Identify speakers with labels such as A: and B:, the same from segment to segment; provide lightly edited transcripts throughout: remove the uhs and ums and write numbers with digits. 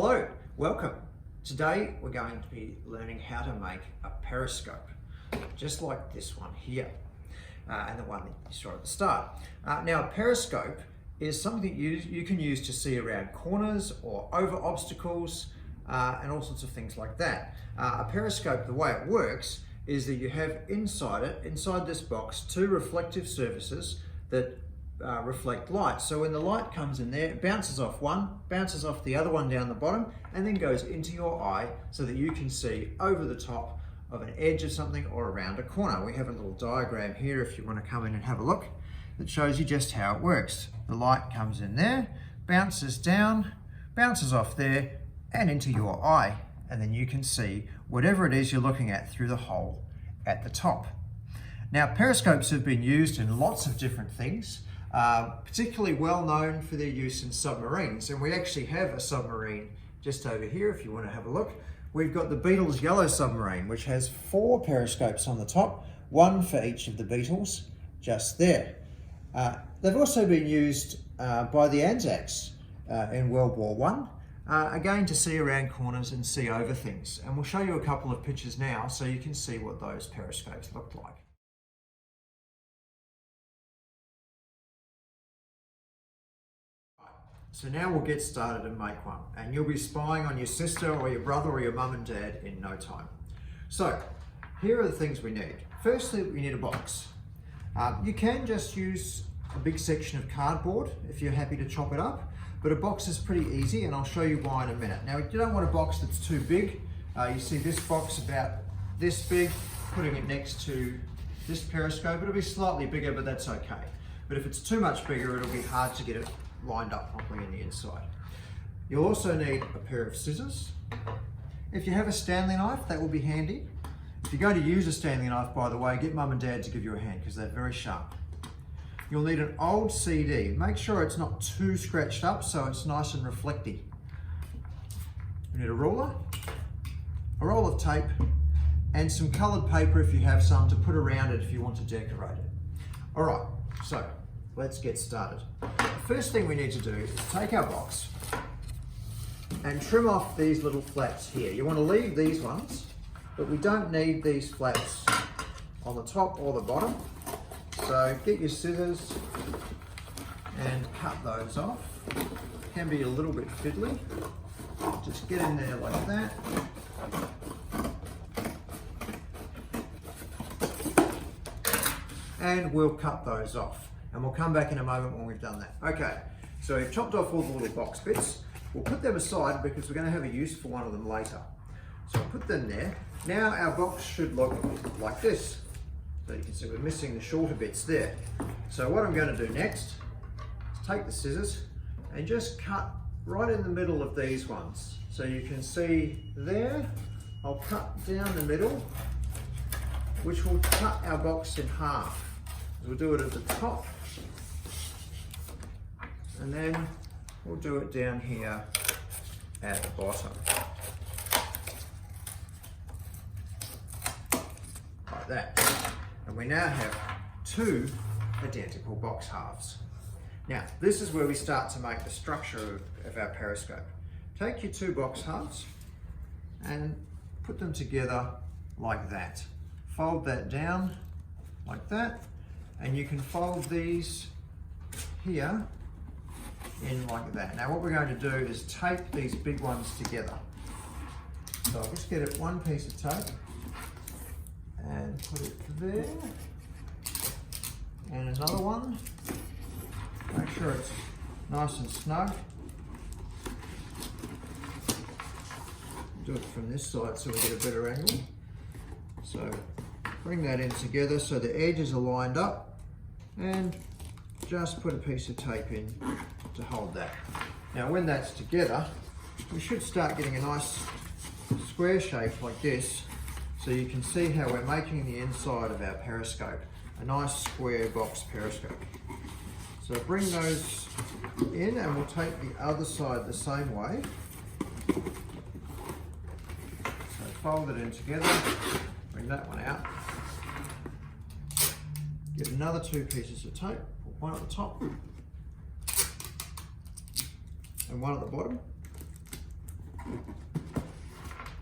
A: Hello, welcome. Today we're going to be learning how to make a periscope, just like this one here, and the one that you saw at the start. Now a periscope is something that you can use to see around corners or over obstacles and all sorts of things like that. A periscope, the way it works is that you have inside this box, two reflective surfaces that reflect light. So when the light comes in there, it bounces off one, bounces off the other one down the bottom, and then goes into your eye so that you can see over the top of an edge of something or around a corner. We have a little diagram here if you want to come in and have a look that shows you just how it works. The light comes in there, bounces down, bounces off there and into your eye, and then you can see whatever it is you're looking at through the hole at the top. Now periscopes have been used in lots of different things. Particularly well known for their use in submarines, and we actually have a submarine just over here if you want to have a look. We've got the Beatles yellow submarine, which has 4 periscopes on the top, one for each of the Beatles just there. They've also been used by the Anzacs in World War I, again to see around corners and see over things, and we'll show you a couple of pictures now so you can see what those periscopes looked like. So now we'll get started and make one, and you'll be spying on your sister or your brother or your mum and dad in no time. So here are the things we need. Firstly, we need a box. You can just use a big section of cardboard if you're happy to chop it up, but a box is pretty easy, and I'll show you why in a minute. Now you don't want a box that's too big. You see this box about this big, putting it next to this periscope, it'll be slightly bigger, but that's okay. But if it's too much bigger, it'll be hard to get it lined up properly in the inside. You'll also need a pair of scissors. If you have a Stanley knife, that will be handy. If you're going to use a Stanley knife, by the way, get mum and dad to give you a hand because they're very sharp. You'll need an old CD. Make sure it's not too scratched up so it's nice and reflecty. You need a ruler, a roll of tape, and some coloured paper if you have some to put around it if you want to decorate it. All right, so let's get started. The first thing we need to do is take our box and trim off these little flaps here. You want to leave these ones, but we don't need these flaps on the top or the bottom. So get your scissors and cut those off. It can be a little bit fiddly. Just get in there like that. And we'll cut those off. And we'll come back in a moment when we've done that. Okay, so we've chopped off all the little box bits. We'll put them aside because we're going to have a use for one of them later. So I'll put them there. Now our box should look like this. So you can see we're missing the shorter bits there. So what I'm going to do next is take the scissors and just cut right in the middle of these ones. So you can see there, I'll cut down the middle, which will cut our box in half. We'll do it at the top, and then we'll do it down here at the bottom. Like that. And we now have 2 identical box halves. Now, this is where we start to make the structure of our periscope. Take your 2 box halves and put them together like that. Fold that down like that. And you can fold these here in like that. Now what we're going to do is tape these big ones together. So I'll just get it one piece of tape and put it there. And another one. Make sure it's nice and snug. Do it from this side so we get a better angle. So bring that in together so the edges are lined up, and just put a piece of tape in to hold that. Now when that's together, we should start getting a nice square shape like this, so you can see how we're making the inside of our periscope, a nice square box periscope. So bring those in, and we'll take the other side the same way. So fold it in together, bring that one out. Get another 2 pieces of tape, put one at the top and one at the bottom.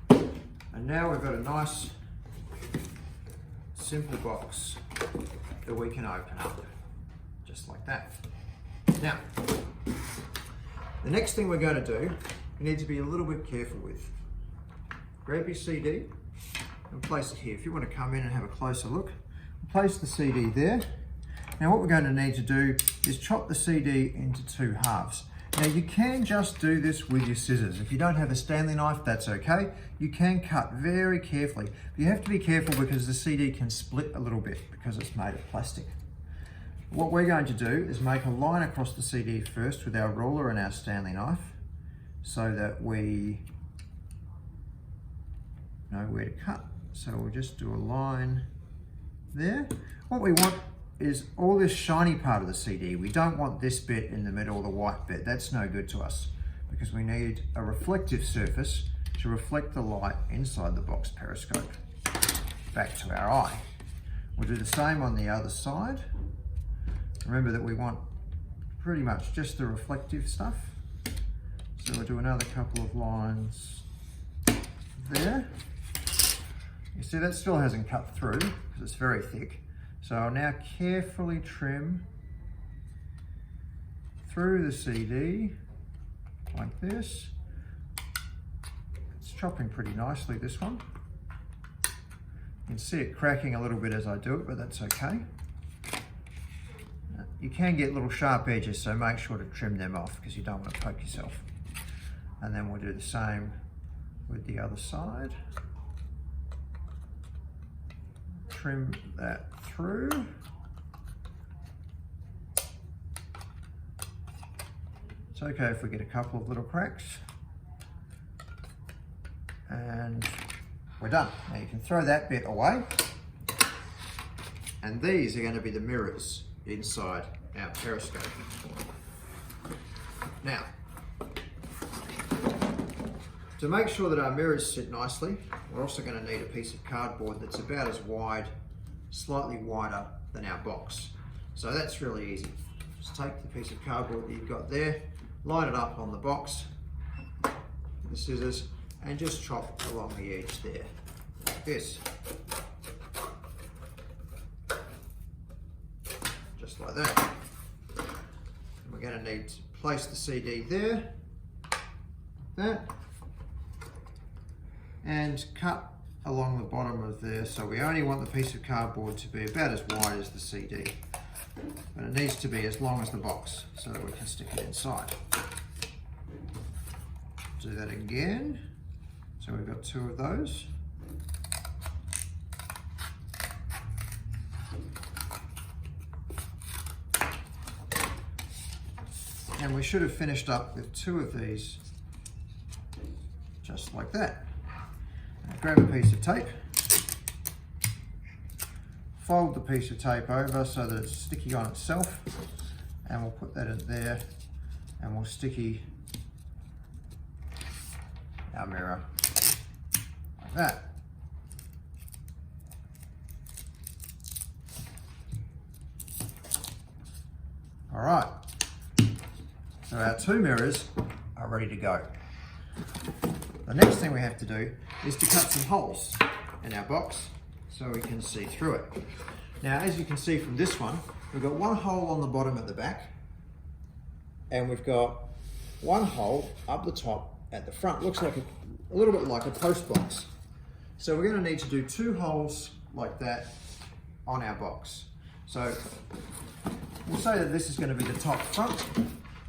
A: And now we've got a nice, simple box that we can open up, just like that. Now, the next thing we're going to do, you need to be a little bit careful with. Grab your CD and place it here. If you want to come in and have a closer look, place the CD there. Now what we're going to need to do is chop the CD into 2 halves. Now you can just do this with your scissors. If you don't have a Stanley knife, that's okay. You can cut very carefully. But you have to be careful because the CD can split a little bit because it's made of plastic. What we're going to do is make a line across the CD first with our ruler and our Stanley knife so that we know where to cut. So we'll just do a line there. What we want is all this shiny part of the CD. We don't want this bit in the middle, the white bit. That's no good to us because we need a reflective surface to reflect the light inside the box periscope back to our eye. We'll do the same on the other side. Remember that we want pretty much just the reflective stuff. So we'll do another couple of lines there. You see that still hasn't cut through because it's very thick. So I'll now carefully trim through the CD like this. It's chopping pretty nicely, this one. You can see it cracking a little bit as I do it, but that's okay. You can get little sharp edges, so make sure to trim them off because you don't want to poke yourself. And then we'll do the same with the other side. Trim that through. It's okay if we get a couple of little cracks. And we're done. Now you can throw that bit away. And these are going to be the mirrors inside our periscope. Now, to make sure that our mirrors sit nicely, we're also going to need a piece of cardboard that's about as wide, slightly wider than our box. So that's really easy. Just take the piece of cardboard that you've got there, line it up on the box with the scissors, and just chop along the edge there, like this. Just like that. And we're going to need to place the CD there, like that, and cut along the bottom of there. So we only want the piece of cardboard to be about as wide as the CD, but it needs to be as long as the box so that we can stick it inside. Do that again. So we've got 2 of those. And we should have finished up with 2 of these, just like that. Now grab a piece of tape, fold the piece of tape over so that it's sticky on itself, and we'll put that in there, and we'll sticky our mirror like that. All right. So our 2 mirrors are ready to go. The next thing we have to do is to cut some holes in our box so we can see through it. Now, as you can see from this one, we've got 1 hole on the bottom at the back, and we've got 1 hole up the top at the front. Looks like a little bit like a post box. So we're going to need to do 2 holes like that on our box. So we'll say that this is going to be the top front.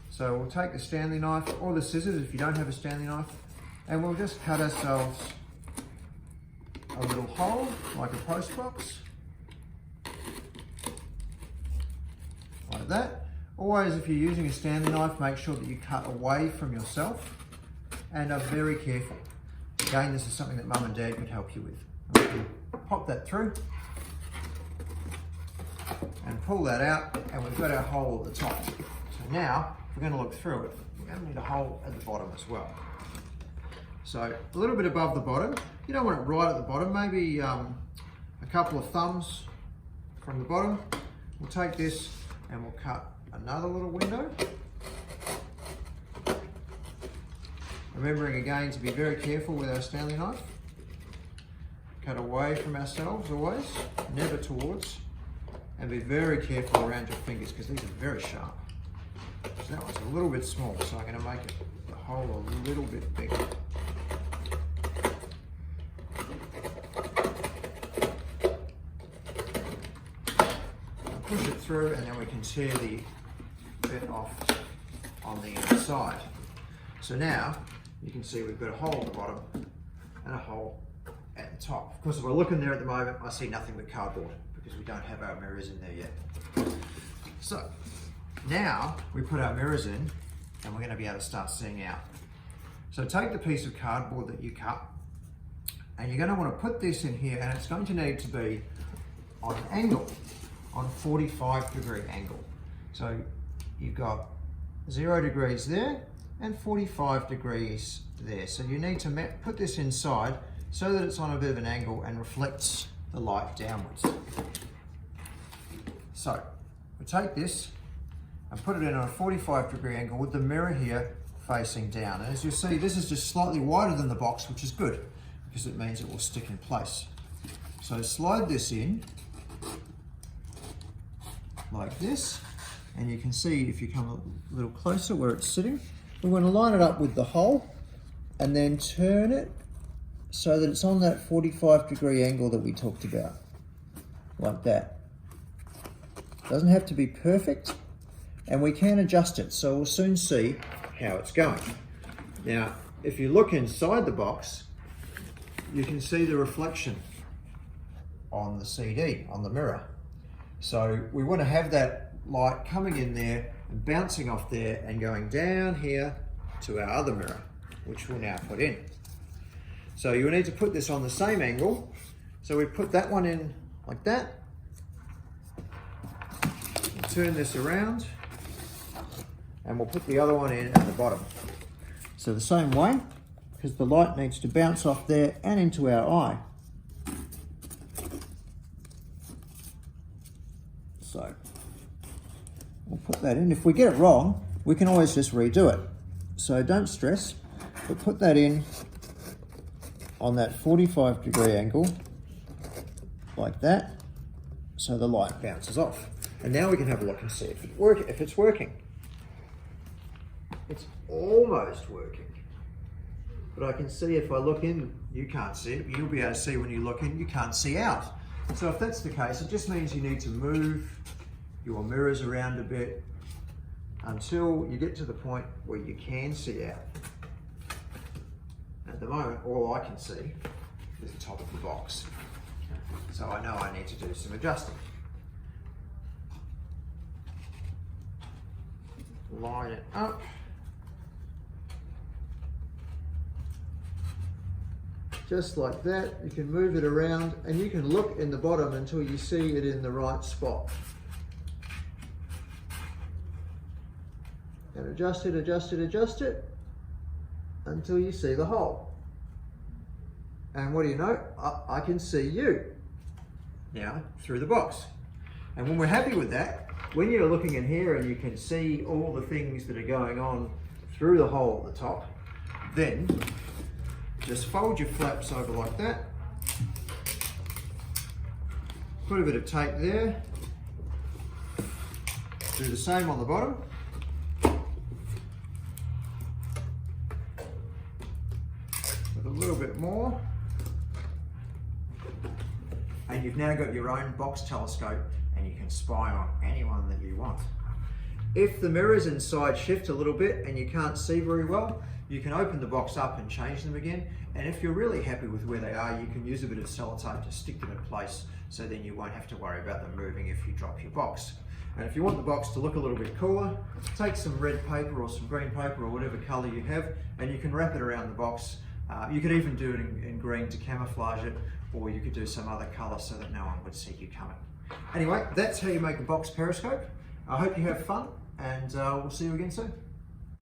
A: So we'll take the Stanley knife or the scissors if you don't have a Stanley knife, and we'll just cut ourselves a little hole like a post box, like that. Always, if you're using a Stanley knife, make sure that you cut away from yourself and are very careful. Again, this is something that Mum and Dad could help you with. We can pop that through and pull that out, and we've got our hole at the top. So now, if we're going to look through it, we're going to need a hole at the bottom as well. So a little bit above the bottom. You don't want it right at the bottom, maybe a couple of thumbs from the bottom. We'll take this and we'll cut another little window. Remembering again to be very careful with our Stanley knife. Cut away from ourselves always, never towards, and be very careful around your fingers because these are very sharp. So that one's a little bit small, so I'm going to make the hole a little bit bigger. Push it through and then we can tear the bit off on the inside. So now you can see we've got a hole at the bottom and a hole at the top. Of course, if I look in there at the moment, I see nothing but cardboard because we don't have our mirrors in there yet. So now we put our mirrors in and we're going to be able to start seeing out. So take the piece of cardboard that you cut and you're going to want to put this in here, and it's going to need to be on an angle, on 45-degree angle. So you've got 0 degrees there and 45 degrees there. So you need to put this inside so that it's on a bit of an angle and reflects the light downwards. So we take this and put it in on a 45-degree angle with the mirror here facing down. And as you'll see, this is just slightly wider than the box, which is good because it means it will stick in place. So slide this in like this, and you can see if you come a little closer where it's sitting, we want to line it up with the hole and then turn it so that it's on that 45-degree angle that we talked about, like that. Doesn't have to be perfect, and we can adjust it, so we'll soon see how it's going. Now, if you look inside the box, you can see the reflection on the CD, on the mirror. So we want to have that light coming in there and bouncing off there and going down here to our other mirror, which we'll now put in. So you need to put this on the same angle. So we put that one in like that. We'll turn this around and we'll put the other one in at the bottom. So the same way, because the light needs to bounce off there and into our eye. So we'll put that in. If we get it wrong, we can always just redo it. So don't stress, but put that in on that 45-degree angle, like that, so the light bounces off. And now we can have a look and see if it's working. It's almost working. But I can see if I look in, you can't see it, but you'll be able to see when you look in, you can't see out. So if that's the case, it just means you need to move your mirrors around a bit until you get to the point where you can see out. At the moment, all I can see is the top of the box. So I know I need to do some adjusting. Line it up. Just like that. You can move it around and you can look in the bottom until you see it in the right spot. And adjust it, adjust it, adjust it until you see the hole. And what do you know? I can see you now through the box. And when we're happy with that, when you're looking in here and you can see all the things that are going on through the hole at the top, then just fold your flaps over like that. Put a bit of tape there. Do the same on the bottom. With a little bit more. And you've now got your own box telescope and you can spy on anyone that you want. If the mirrors inside shift a little bit and you can't see very well, you can open the box up and change them again. And if you're really happy with where they are, you can use a bit of sellotape to stick them in place so then you won't have to worry about them moving if you drop your box. And if you want the box to look a little bit cooler, take some red paper or some green paper or whatever color you have and you can wrap it around the box. You could even do it in green to camouflage it, or you could do some other color so that no one would see you coming. Anyway, that's how you make a box periscope. I hope you have fun and we'll see you again soon.